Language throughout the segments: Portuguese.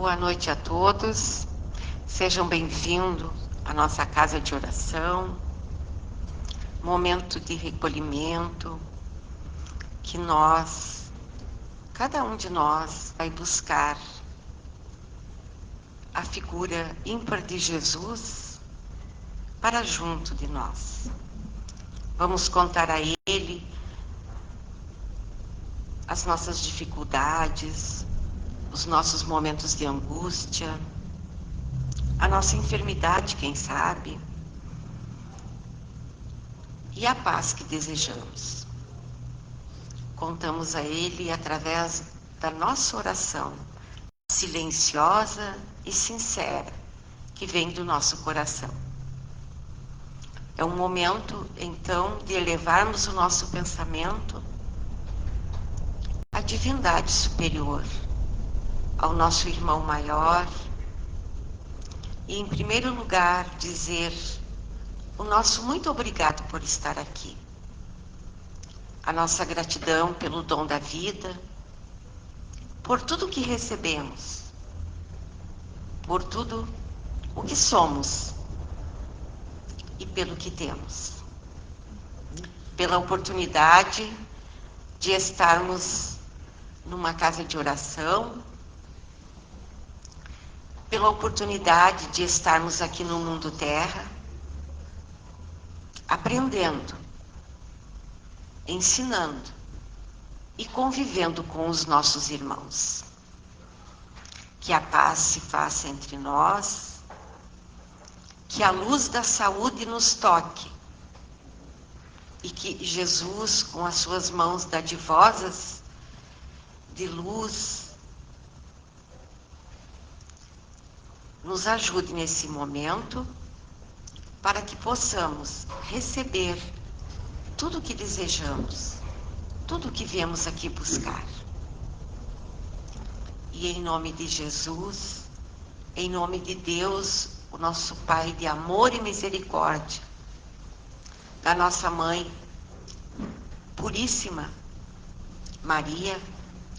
Boa noite a todos, sejam bem-vindos à nossa casa de oração, momento de recolhimento, que cada um de nós vai buscar a figura ímpar de Jesus para junto de nós. Vamos contar a Ele as nossas dificuldades, os nossos momentos de angústia, a nossa enfermidade, quem sabe, e a paz que desejamos. Contamos a Ele através da nossa oração, silenciosa e sincera, que vem do nosso coração. É um momento, então, de elevarmos o nosso pensamento à divindade superior, ao nosso irmão maior, e, em primeiro lugar, dizer o nosso muito obrigado por estar aqui. A nossa gratidão pelo dom da vida, por tudo que recebemos, por tudo o que somos e pelo que temos. Pela oportunidade de estarmos numa casa de oração, pela oportunidade de estarmos aqui no mundo terra, aprendendo, ensinando e convivendo com os nossos irmãos. Que a paz se faça entre nós, que a luz da saúde nos toque e que Jesus, com as suas mãos dadivosas de luz, nos ajude nesse momento para que possamos receber tudo o que desejamos, tudo o que viemos aqui buscar. E em nome de Jesus, em nome de Deus, o nosso Pai de amor e misericórdia, da nossa Mãe Puríssima, Maria,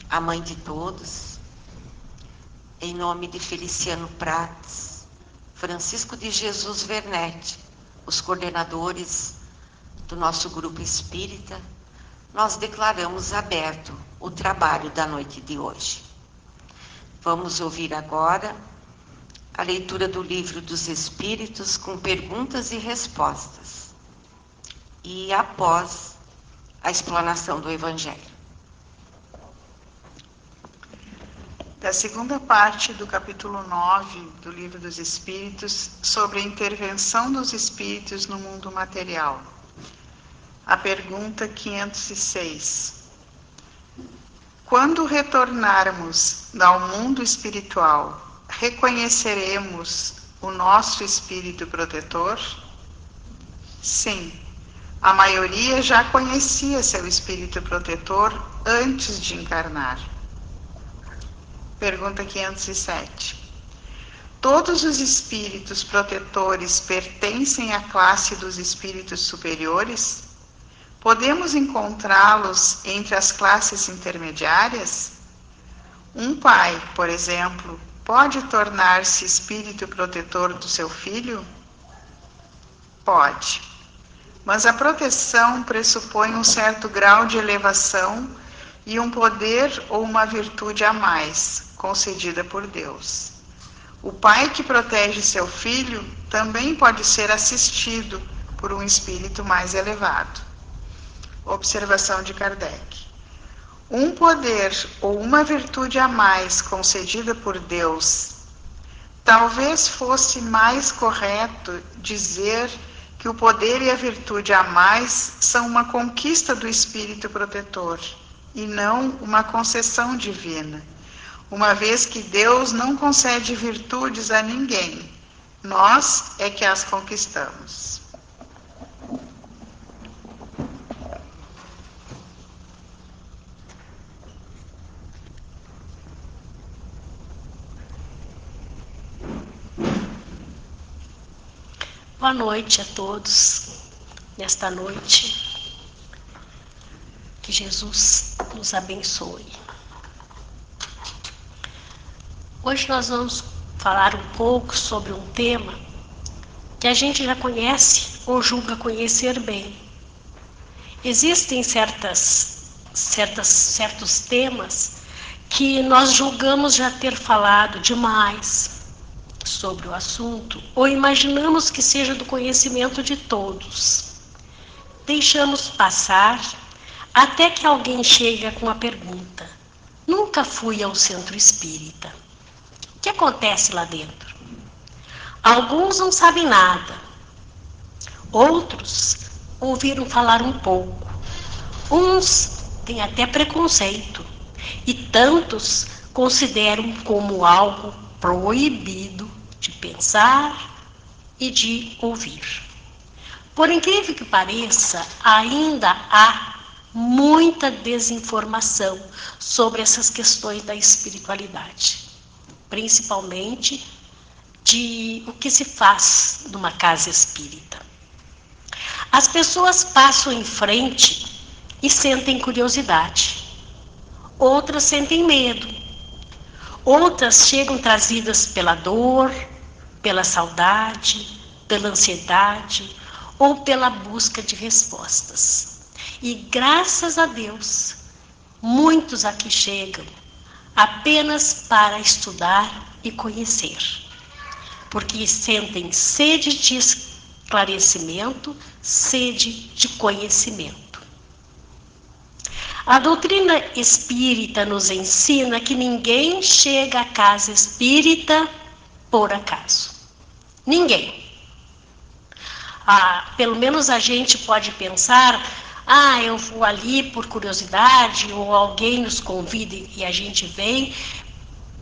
a Mãe de todos, em nome de Feliciano Prates, Francisco de Jesus Werneck, os coordenadores do nosso grupo espírita, nós declaramos aberto o trabalho da noite de hoje. Vamos ouvir agora a leitura do Livro dos Espíritos com perguntas e respostas. E após a explanação do Evangelho. Da segunda parte do capítulo 9 do Livro dos Espíritos, sobre a intervenção dos espíritos no mundo material. A pergunta 506. Quando retornarmos ao mundo espiritual, reconheceremos o nosso espírito protetor? Sim, a maioria já conhecia seu espírito protetor antes de encarnar. Pergunta 507. Todos os espíritos protetores pertencem à classe dos espíritos superiores? Podemos encontrá-los entre as classes intermediárias? Um pai, por exemplo, pode tornar-se espírito protetor do seu filho? Pode. Mas a proteção pressupõe um certo grau de elevação e um poder ou uma virtude a mais, concedida por Deus. O pai que protege seu filho também pode ser assistido por um espírito mais elevado. Observação de Kardec. Um poder ou uma virtude a mais concedida por Deus, talvez fosse mais correto dizer que o poder e a virtude a mais são uma conquista do espírito protetor e não uma concessão divina, uma vez que Deus não concede virtudes a ninguém, nós é que as conquistamos. Boa noite a todos, nesta noite, que Jesus nos abençoe. Hoje nós vamos falar um pouco sobre um tema que a gente já conhece ou julga conhecer bem. Existem certos temas que nós julgamos já ter falado demais sobre o assunto ou imaginamos que seja do conhecimento de todos. Deixamos passar até que alguém chega com a pergunta: nunca fui ao centro espírita. O que acontece lá dentro? Alguns não sabem nada. Outros ouviram falar um pouco. Uns têm até preconceito. E tantos consideram como algo proibido de pensar e de ouvir. Por incrível que pareça, ainda há muita desinformação sobre essas questões da espiritualidade, principalmente de o que se faz numa casa espírita. As pessoas passam em frente e sentem curiosidade, outras sentem medo, outras chegam trazidas pela dor, pela saudade, pela ansiedade ou pela busca de respostas. E graças a Deus, muitos aqui chegam apenas para estudar e conhecer, porque sentem sede de esclarecimento, sede de conhecimento. A doutrina espírita nos ensina que ninguém chega à casa espírita por acaso. Ninguém. Pelo menos a gente pode pensar: eu vou ali por curiosidade, ou alguém nos convida e a gente vem,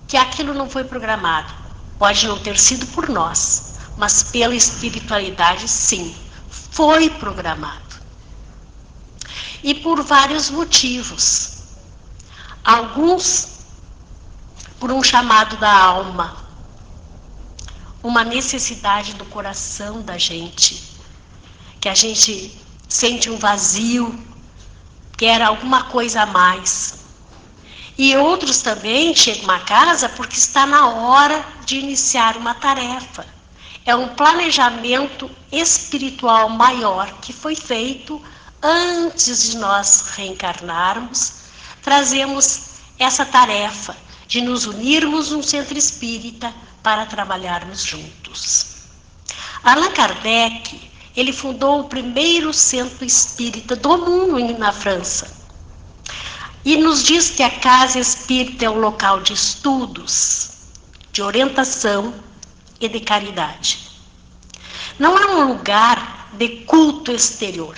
que aquilo não foi programado. Pode não ter sido por nós, mas pela espiritualidade, sim, foi programado. E por vários motivos. Alguns por um chamado da alma, uma necessidade do coração da gente, que a gente sente um vazio, quer alguma coisa a mais. E outros também chegam a casa porque está na hora de iniciar uma tarefa. É um planejamento espiritual maior que foi feito antes de nós reencarnarmos. Trazemos essa tarefa de nos unirmos num centro espírita para trabalharmos juntos. Allan Kardec, ele fundou o primeiro centro espírita do mundo na França. E nos diz que a casa espírita é um local de estudos, de orientação e de caridade. Não é um lugar de culto exterior.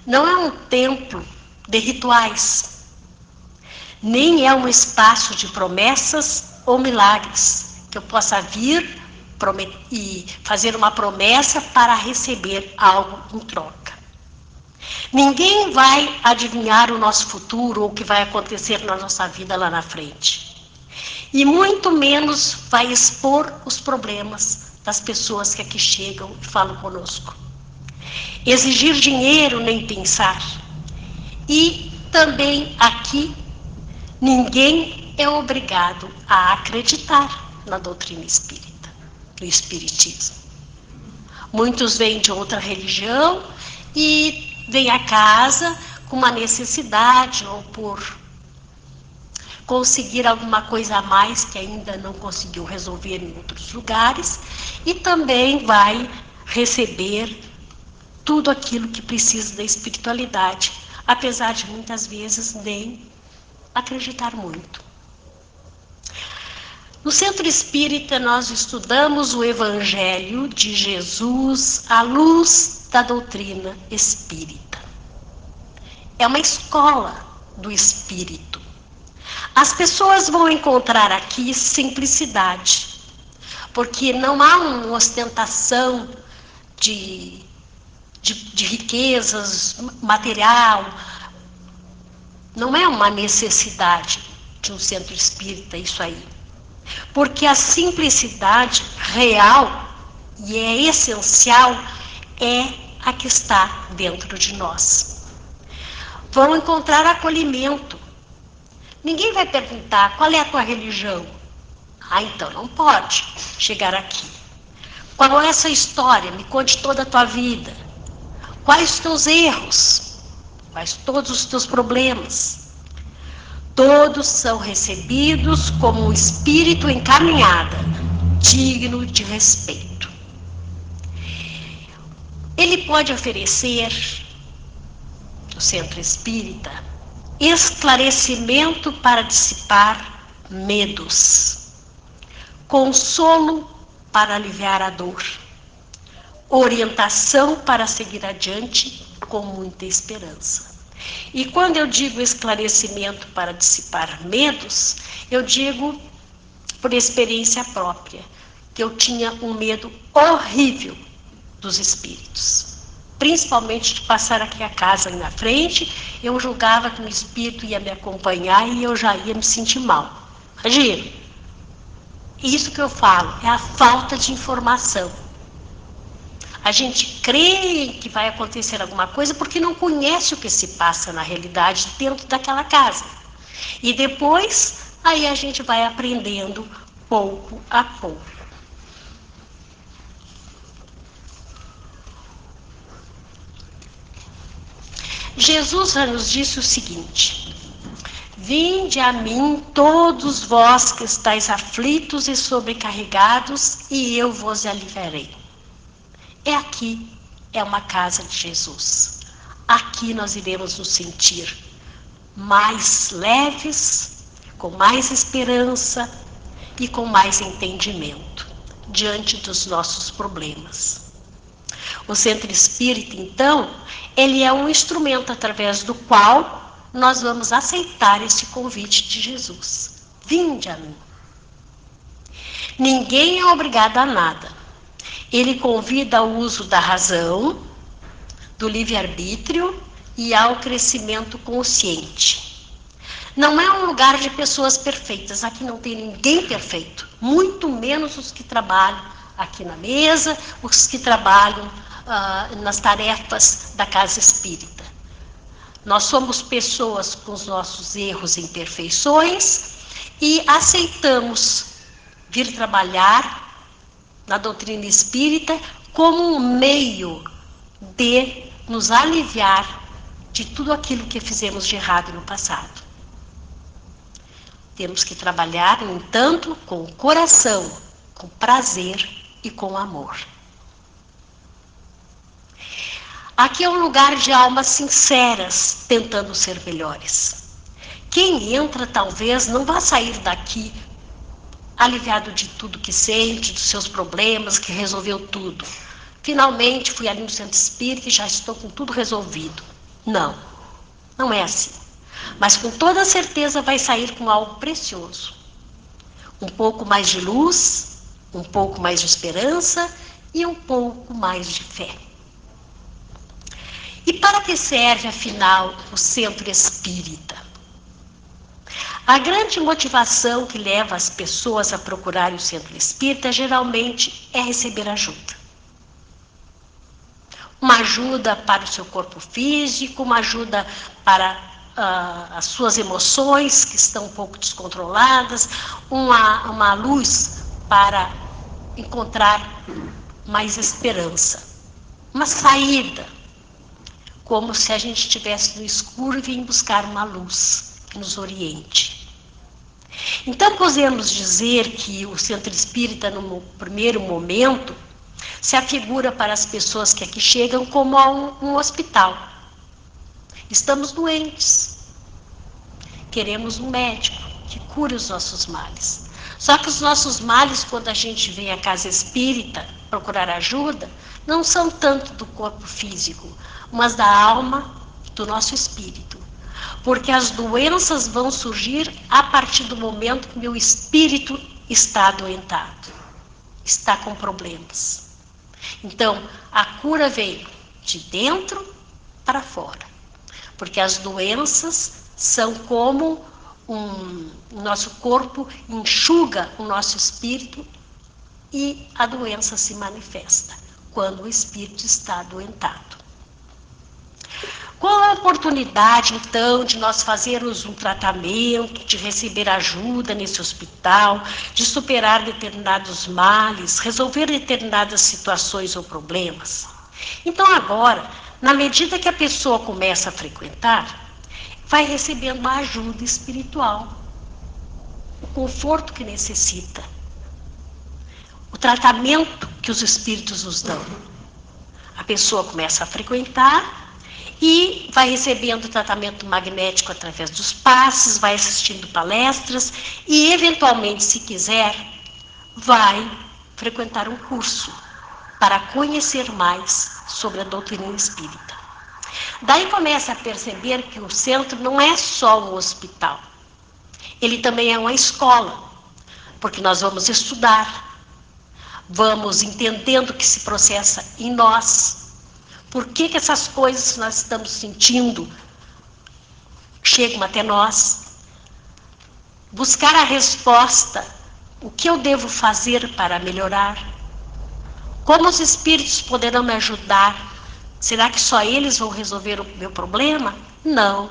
Não é um templo de rituais. Nem é um espaço de promessas ou milagres, que eu possa vir e fazer uma promessa para receber algo em troca. Ninguém vai adivinhar o nosso futuro ou o que vai acontecer na nossa vida lá na frente. E muito menos vai expor os problemas das pessoas que aqui chegam e falam conosco. Exigir dinheiro, nem pensar. E também aqui, ninguém é obrigado a acreditar na doutrina espírita, no espiritismo. Muitos vêm de outra religião e vem a casa com uma necessidade ou por conseguir alguma coisa a mais que ainda não conseguiu resolver em outros lugares, e também vai receber tudo aquilo que precisa da espiritualidade, apesar de muitas vezes nem acreditar muito. No Centro Espírita nós estudamos o Evangelho de Jesus à luz da doutrina espírita. É uma escola do espírito. As pessoas vão encontrar aqui simplicidade, porque não há uma ostentação de riquezas, material. Não é uma necessidade de um centro espírita isso aí. Porque a simplicidade real e é essencial é a que está dentro de nós. Vão encontrar acolhimento. Ninguém vai perguntar qual é a tua religião. Ah, então não pode chegar aqui. Qual é essa história? Me conte toda a tua vida. Quais os teus erros? Quais todos os teus problemas? Todos são recebidos como um espírito encaminhado, digno de respeito. Ele pode oferecer, no centro espírita, esclarecimento para dissipar medos, consolo para aliviar a dor, orientação para seguir adiante com muita esperança. E quando eu digo esclarecimento para dissipar medos, eu digo por experiência própria, que eu tinha um medo horrível dos espíritos. Principalmente de passar aqui a casa na frente, eu julgava que um espírito ia me acompanhar e eu já ia me sentir mal. Imagina. Isso que eu falo é a falta de informação. A gente crê que vai acontecer alguma coisa porque não conhece o que se passa na realidade dentro daquela casa. E depois, aí a gente vai aprendendo pouco a pouco. Jesus já nos disse o seguinte: vinde a mim todos vós que estáis aflitos e sobrecarregados, e eu vos aliviarei. Aqui é uma casa de Jesus. Aqui nós iremos nos sentir mais leves, com mais esperança e com mais entendimento diante dos nossos problemas. O centro espírita, então, ele é um instrumento através do qual nós vamos aceitar esse convite de Jesus. Vinde a mim. Ninguém é obrigado a nada. Ele convida ao uso da razão, do livre-arbítrio e ao crescimento consciente. Não é um lugar de pessoas perfeitas. Aqui não tem ninguém perfeito. Muito menos os que trabalham aqui na mesa, os que trabalham nas tarefas da casa espírita. Nós somos pessoas com os nossos erros e imperfeições e aceitamos vir trabalhar na doutrina espírita como um meio de nos aliviar de tudo aquilo que fizemos de errado no passado. Temos que trabalhar, no entanto, com o coração, com prazer e com amor. Aqui é um lugar de almas sinceras, tentando ser melhores. Quem entra, talvez, não vá sair daqui aliviado de tudo que sente, dos seus problemas, que resolveu tudo. Finalmente, fui ali no centro espírita e já estou com tudo resolvido. Não, não é assim. Mas com toda certeza vai sair com algo precioso. Um pouco mais de luz, um pouco mais de esperança e um pouco mais de fé. E para que serve, afinal, o centro espírita? A grande motivação que leva as pessoas a procurarem o centro espírita geralmente é receber ajuda. Uma ajuda para o seu corpo físico, uma ajuda para as suas emoções que estão um pouco descontroladas, uma luz para encontrar mais esperança, uma saída, como se a gente estivesse no escuro e vim buscar uma luz que nos oriente. Então podemos dizer que o centro espírita, no primeiro momento, se afigura para as pessoas que aqui chegam como um hospital. Estamos doentes, queremos um médico que cure os nossos males. Só que os nossos males, quando a gente vem à casa espírita procurar ajuda, não são tanto do corpo físico, mas da alma, do nosso espírito. Porque as doenças vão surgir a partir do momento que meu espírito está adoentado, está com problemas. Então, a cura vem de dentro para fora. Porque as doenças são como o nosso corpo enxuga o nosso espírito e a doença se manifesta quando o espírito está adoentado. Qual a oportunidade, então, de nós fazermos um tratamento, de receber ajuda nesse hospital, de superar determinados males, resolver determinadas situações ou problemas? Então, agora, na medida que a pessoa começa a frequentar, vai recebendo uma ajuda espiritual, o conforto que necessita, o tratamento que os espíritos nos dão. A pessoa começa a frequentar e vai recebendo tratamento magnético através dos passes, vai assistindo palestras e, eventualmente, se quiser, vai frequentar um curso para conhecer mais sobre a doutrina espírita. Daí começa a perceber que o centro não é só um hospital, ele também é uma escola, porque nós vamos estudar, vamos entendendo o que se processa em nós. Por que essas coisas que nós estamos sentindo chegam até nós? Buscar a resposta, o que eu devo fazer para melhorar? Como os espíritos poderão me ajudar? Será que só eles vão resolver o meu problema? Não,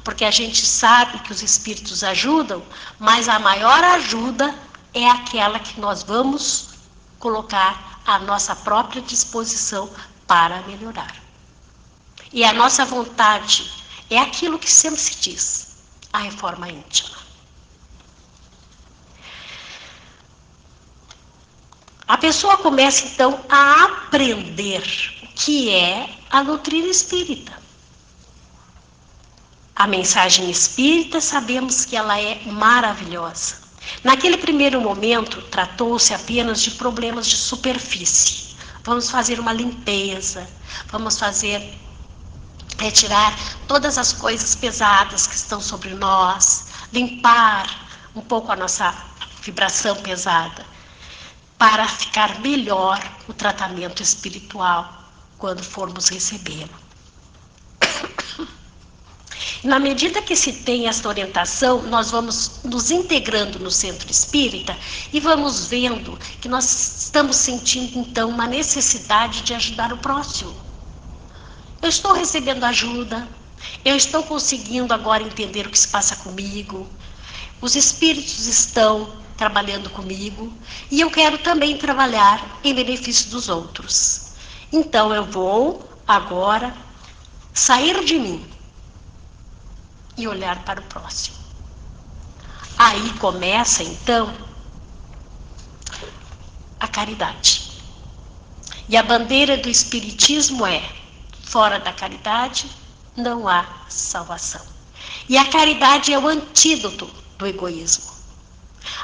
porque a gente sabe que os espíritos ajudam, mas a maior ajuda é aquela que nós vamos colocar à nossa própria disposição para melhorar. E a nossa vontade é aquilo que sempre se diz, a reforma íntima. A pessoa começa então a aprender o que é a doutrina espírita. A mensagem espírita, sabemos que ela é maravilhosa. Naquele primeiro momento, tratou-se apenas de problemas de superfície. Vamos fazer uma limpeza, vamos retirar todas as coisas pesadas que estão sobre nós, limpar um pouco a nossa vibração pesada, para ficar melhor o tratamento espiritual quando formos recebê-lo. Na medida que se tem esta orientação, nós vamos nos integrando no centro espírita e vamos vendo que nós estamos sentindo, então, uma necessidade de ajudar o próximo. Eu estou recebendo ajuda, eu estou conseguindo agora entender o que se passa comigo, os espíritos estão trabalhando comigo e eu quero também trabalhar em benefício dos outros. Então, eu vou agora sair de mim e olhar para o próximo. Aí começa, então, a caridade. E a bandeira do Espiritismo é: fora da caridade não há salvação. E a caridade é o antídoto do egoísmo.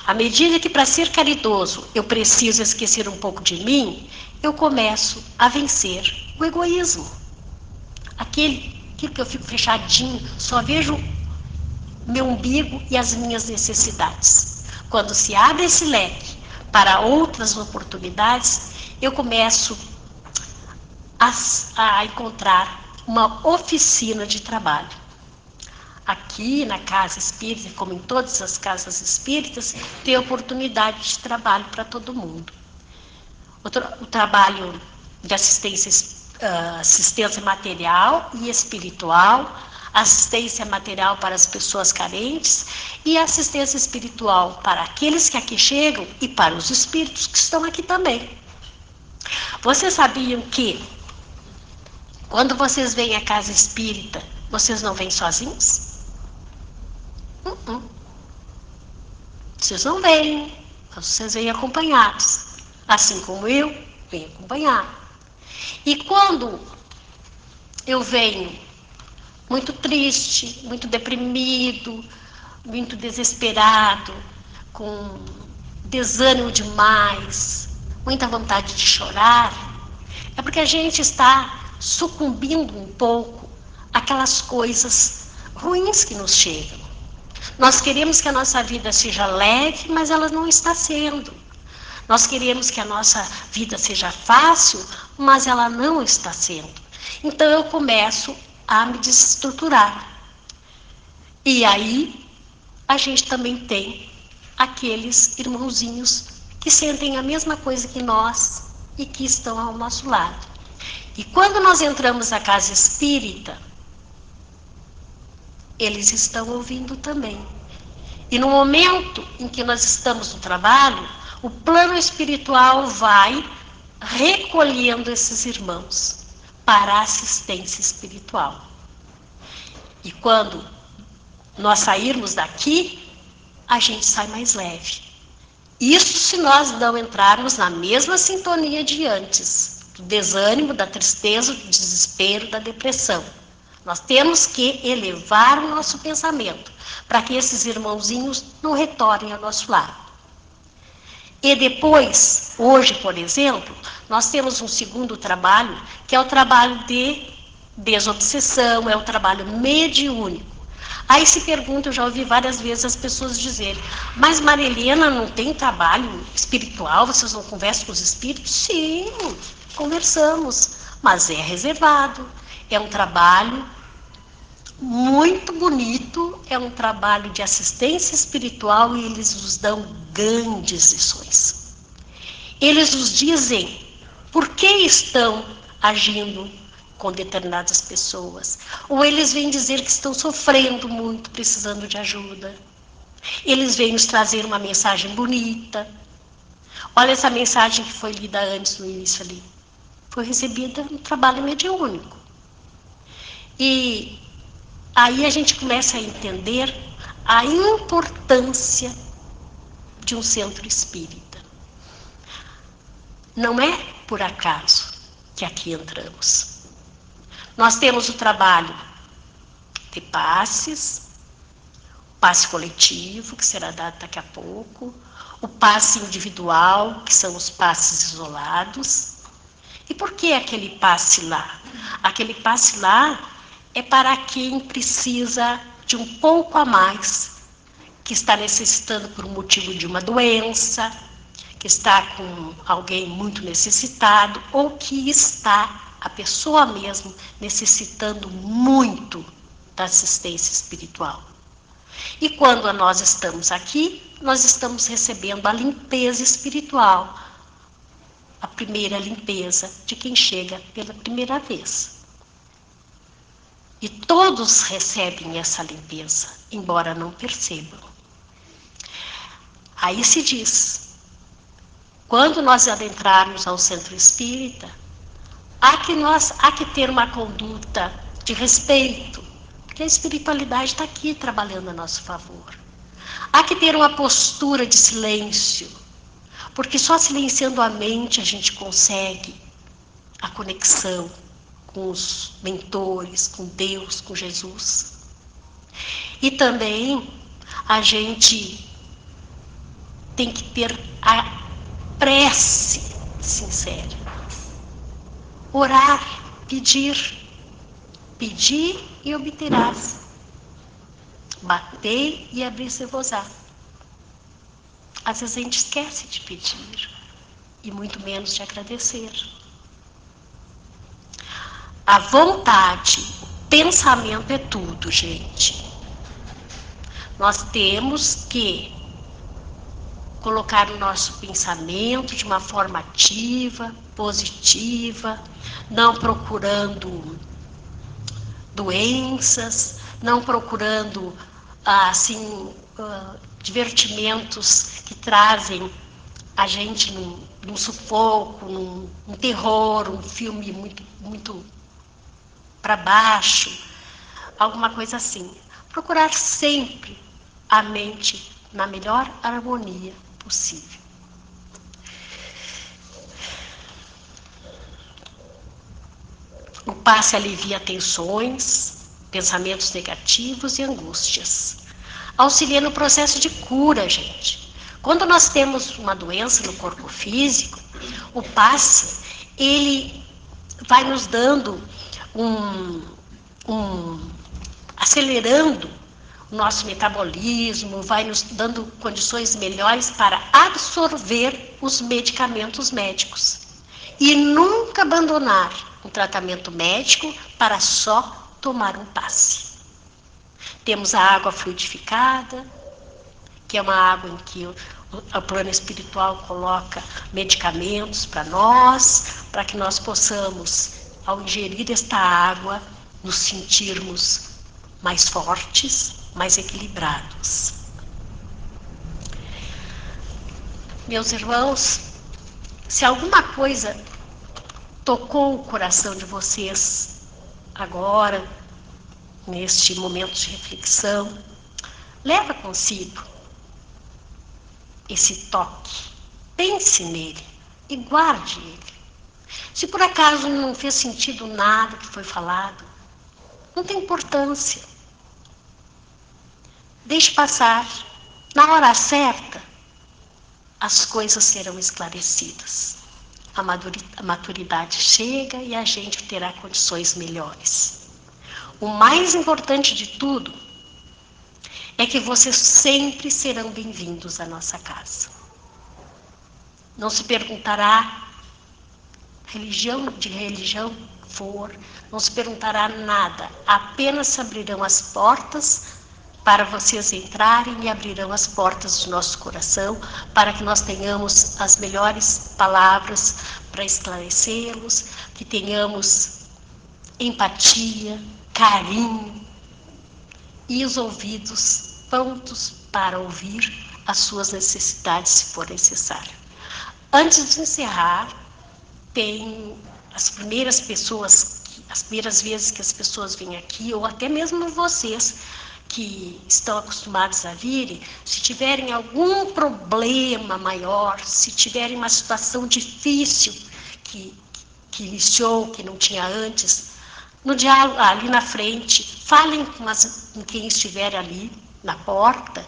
À medida que, para ser caridoso, eu preciso esquecer um pouco de mim, eu começo a vencer o egoísmo. Aquilo que eu fico fechadinho, só vejo meu umbigo e as minhas necessidades. Quando se abre esse leque para outras oportunidades, eu começo a encontrar uma oficina de trabalho. Aqui na casa espírita, como em todas as casas espíritas, tem oportunidade de trabalho para todo mundo. O trabalho de assistência material e espiritual, assistência material para as pessoas carentes e assistência espiritual para aqueles que aqui chegam e para os espíritos que estão aqui também. Vocês sabiam que quando vocês vêm à casa espírita, vocês não vêm sozinhos? Vocês não vêm, vocês vêm acompanhados. Assim como eu venho acompanhado. E quando eu venho muito triste, muito deprimido, muito desesperado, com desânimo demais, muita vontade de chorar, é porque a gente está sucumbindo um pouco àquelas coisas ruins que nos chegam. Nós queremos que a nossa vida seja leve, mas ela não está sendo. Nós queremos que a nossa vida seja fácil, mas ela não está sendo. Então eu começo a me desestruturar. E aí a gente também tem aqueles irmãozinhos que sentem a mesma coisa que nós e que estão ao nosso lado. E quando nós entramos na casa espírita, eles estão ouvindo também. E no momento em que nós estamos no trabalho, o plano espiritual vai recolhendo esses irmãos para a assistência espiritual. E quando nós sairmos daqui, a gente sai mais leve. Isso se nós não entrarmos na mesma sintonia de antes, do desânimo, da tristeza, do desespero, da depressão. Nós temos que elevar o nosso pensamento, para que esses irmãozinhos não retornem ao nosso lado. E depois, hoje, por exemplo, nós temos um segundo trabalho, que é o trabalho de desobsessão, é o trabalho mediúnico. Aí se pergunta, eu já ouvi várias vezes as pessoas dizerem, mas Marilena, não tem trabalho espiritual, vocês não conversam com os espíritos? Sim, conversamos, mas é reservado. É um trabalho muito bonito, é um trabalho de assistência espiritual e eles nos dão grandes lições. Eles nos dizem por que estão agindo com determinadas pessoas. Ou eles vêm dizer que estão sofrendo muito, precisando de ajuda. Eles vêm nos trazer uma mensagem bonita. Olha essa mensagem que foi lida antes, no início ali. Foi recebida no trabalho mediúnico. E aí a gente começa a entender a importância de um centro espírita. Não é por acaso que aqui entramos. Nós temos o trabalho de passes, o passe coletivo, que será dado daqui a pouco, o passe individual, que são os passes isolados. E por que aquele passe lá? Aquele passe lá é para quem precisa de um pouco a mais, que está necessitando por motivo de uma doença, que está com alguém muito necessitado, ou que está a pessoa mesmo necessitando muito da assistência espiritual. E quando nós estamos aqui, nós estamos recebendo a limpeza espiritual, a primeira limpeza de quem chega pela primeira vez. E todos recebem essa limpeza, embora não percebam. Aí se diz, quando nós adentrarmos ao centro espírita, há que ter uma conduta de respeito, porque a espiritualidade está aqui trabalhando a nosso favor. Há que ter uma postura de silêncio, porque só silenciando a mente a gente consegue a conexão com os mentores, com Deus, com Jesus. E também a gente tem que ter a prece sincera. Orar, pedir e obterás. Batei e abrir-se-vos-á. Às vezes a gente esquece de pedir e muito menos de agradecer. A vontade, o pensamento é tudo, gente. Nós temos que colocar o nosso pensamento de uma forma ativa, positiva, não procurando doenças, não procurando divertimentos que trazem a gente num sufoco, num terror, um filme muito para baixo, alguma coisa assim. Procurar sempre a mente na melhor harmonia possível. O passe alivia tensões, pensamentos negativos e angústias. Auxilia no processo de cura, gente. Quando nós temos uma doença no corpo físico, o passe, ele vai nos dando acelerando o nosso metabolismo, vai nos dando condições melhores para absorver os medicamentos médicos. E nunca abandonar um tratamento médico para só tomar um passe. Temos a água fluidificada, que é uma água em que o plano espiritual coloca medicamentos para nós, para que nós possamos, ao ingerir esta água, nos sentirmos mais fortes, mais equilibrados. Meus irmãos, se alguma coisa tocou o coração de vocês agora, neste momento de reflexão, leva consigo esse toque, pense nele e guarde ele. Se por acaso não fez sentido nada que foi falado, não tem importância. Deixe passar. Na hora certa, as coisas serão esclarecidas. A maturidade chega e a gente terá condições melhores. O mais importante de tudo é que vocês sempre serão bem-vindos à nossa casa. Não se perguntará de religião for, não se perguntará nada, apenas se abrirão as portas para vocês entrarem e abrirão as portas do nosso coração para que nós tenhamos as melhores palavras para esclarecê-los, que tenhamos empatia, carinho e os ouvidos prontos para ouvir as suas necessidades, se for necessário. Antes de encerrar, tem as primeiras vezes que as pessoas vêm aqui, ou até mesmo vocês que estão acostumados a virem, se tiverem algum problema maior, se tiverem uma situação difícil que iniciou, que não tinha antes, no diálogo, ali na frente, falem com quem estiver ali na porta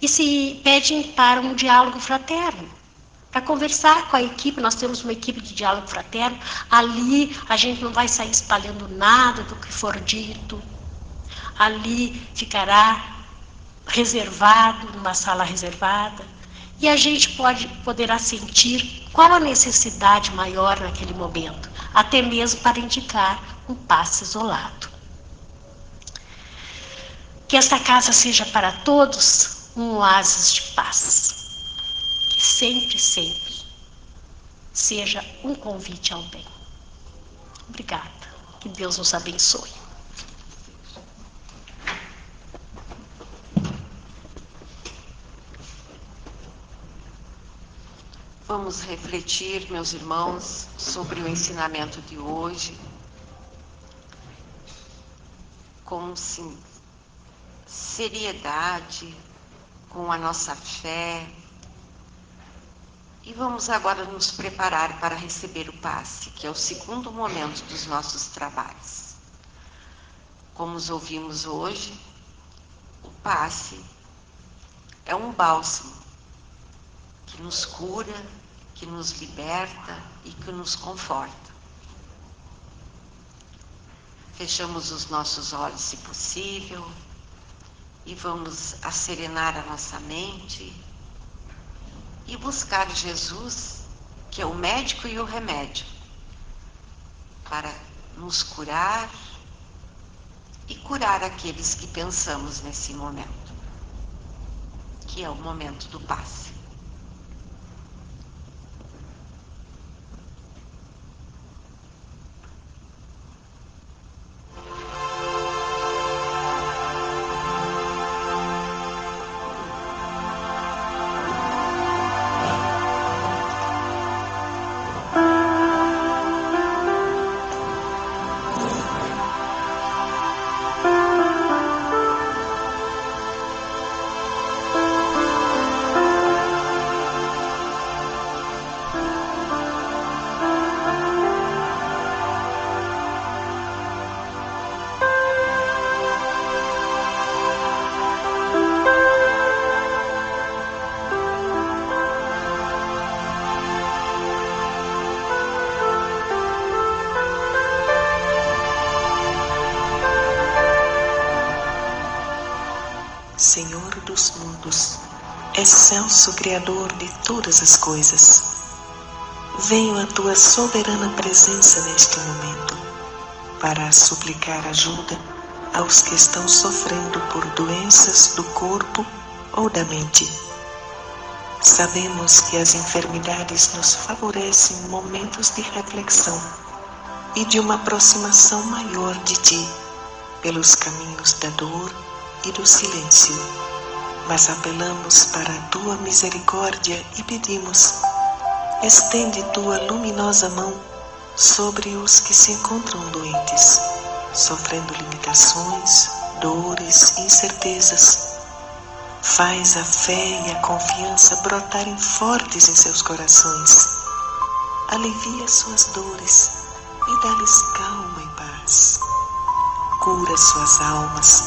e se pedem para um diálogo fraterno, para conversar com a equipe. Nós temos uma equipe de diálogo fraterno, ali a gente não vai sair espalhando nada do que for dito, ali ficará reservado, numa sala reservada, e a gente poderá sentir qual a necessidade maior naquele momento, até mesmo para indicar um passe isolado. Que esta casa seja para todos um oásis de paz. Que sempre, sempre seja um convite ao bem. Obrigada. Que Deus nos abençoe. Vamos refletir, meus irmãos, sobre o ensinamento de hoje, com seriedade, com a nossa fé. E vamos agora nos preparar para receber o passe, que é o segundo momento dos nossos trabalhos. Como os ouvimos hoje, o passe é um bálsamo que nos cura, que nos liberta e que nos conforta. Fechamos os nossos olhos, se possível, e vamos asserenar a nossa mente e buscar Jesus, que é o médico e o remédio, para nos curar e curar aqueles que pensamos nesse momento, que é o momento do passe. Senhor dos mundos, excelso Criador de todas as coisas, venho à tua soberana presença neste momento, para suplicar ajuda aos que estão sofrendo por doenças do corpo ou da mente. Sabemos que as enfermidades nos favorecem momentos de reflexão e de uma aproximação maior de ti, pelos caminhos da dor e do silêncio, mas apelamos para a tua misericórdia e pedimos: estende tua luminosa mão sobre os que se encontram doentes, sofrendo limitações, dores, incertezas. Faz a fé e a confiança brotarem fortes em seus corações. Alivia suas dores e dá-lhes calma e paz. Cura suas almas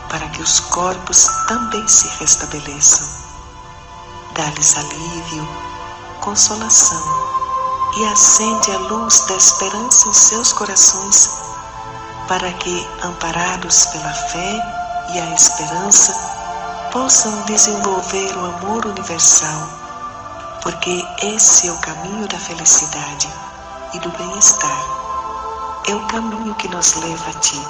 para que os corpos também se restabeleçam. Dá-lhes alívio, consolação e acende a luz da esperança em seus corações para que, amparados pela fé e a esperança, possam desenvolver o amor universal, porque esse é o caminho da felicidade e do bem-estar. É o caminho que nos leva a ti.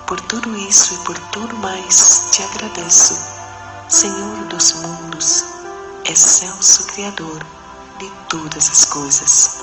Por tudo isso e por tudo mais te agradeço, Senhor dos mundos, excelso Criador de todas as coisas.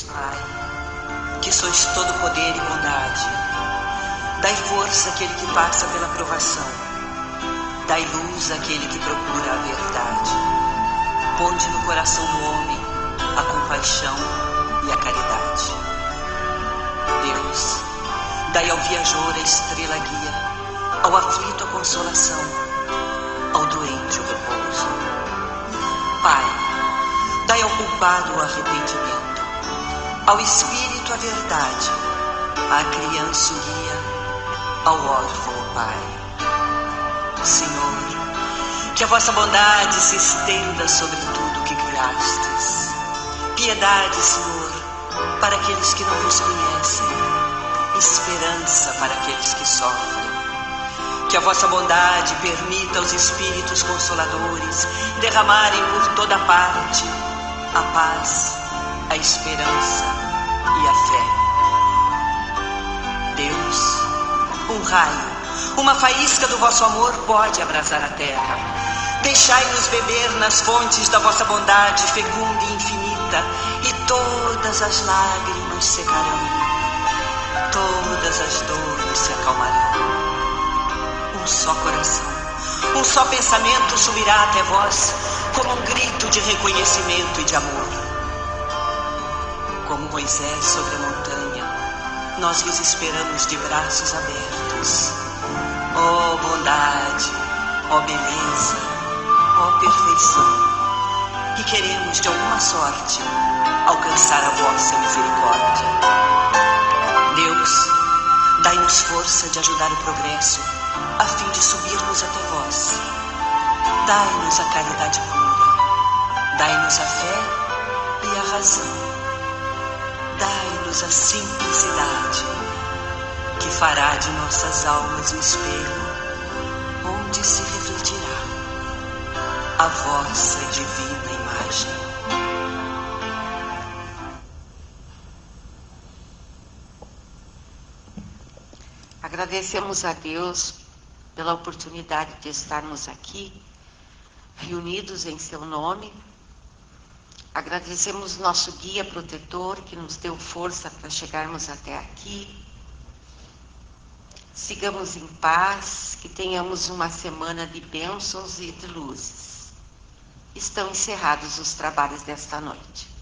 Pai, que sois todo poder e bondade, dai força àquele que passa pela provação, dai luz àquele que procura a verdade, ponde no coração do homem a compaixão e a caridade. Deus, dai ao viajor a estrela guia, ao aflito a consolação, ao doente o repouso. Pai, dai ao culpado o arrependimento, ao espírito a verdade, à criança o guia, ao órfão o pai. Senhor, que a vossa bondade se estenda sobre tudo que criastes. Piedade, Senhor, para aqueles que não vos conhecem, esperança para aqueles que sofrem. Que a vossa bondade permita aos espíritos consoladores derramarem por toda parte a paz, a esperança e a fé. Deus, um raio, uma faísca do vosso amor pode abrasar a terra. Deixai-nos beber nas fontes da vossa bondade fecunda e infinita, e todas as lágrimas secarão, todas as dores se acalmarão. Um só coração, um só pensamento subirá até vós, como um grito de reconhecimento e de amor. Como Moisés sobre a montanha, nós vos esperamos de braços abertos. Ó bondade, ó beleza, ó perfeição, e queremos de alguma sorte alcançar a vossa misericórdia. Deus, dai-nos força de ajudar o progresso, a fim de subirmos até vós. Dai-nos a caridade pura, dai-nos a fé e a razão. Dai-nos a simplicidade, que fará de nossas almas um espelho, onde se refletirá a vossa divina imagem. Agradecemos a Deus pela oportunidade de estarmos aqui, reunidos em seu nome. Agradecemos nosso guia protetor que nos deu força para chegarmos até aqui. Sigamos em paz, que tenhamos uma semana de bênçãos e de luzes. Estão encerrados os trabalhos desta noite.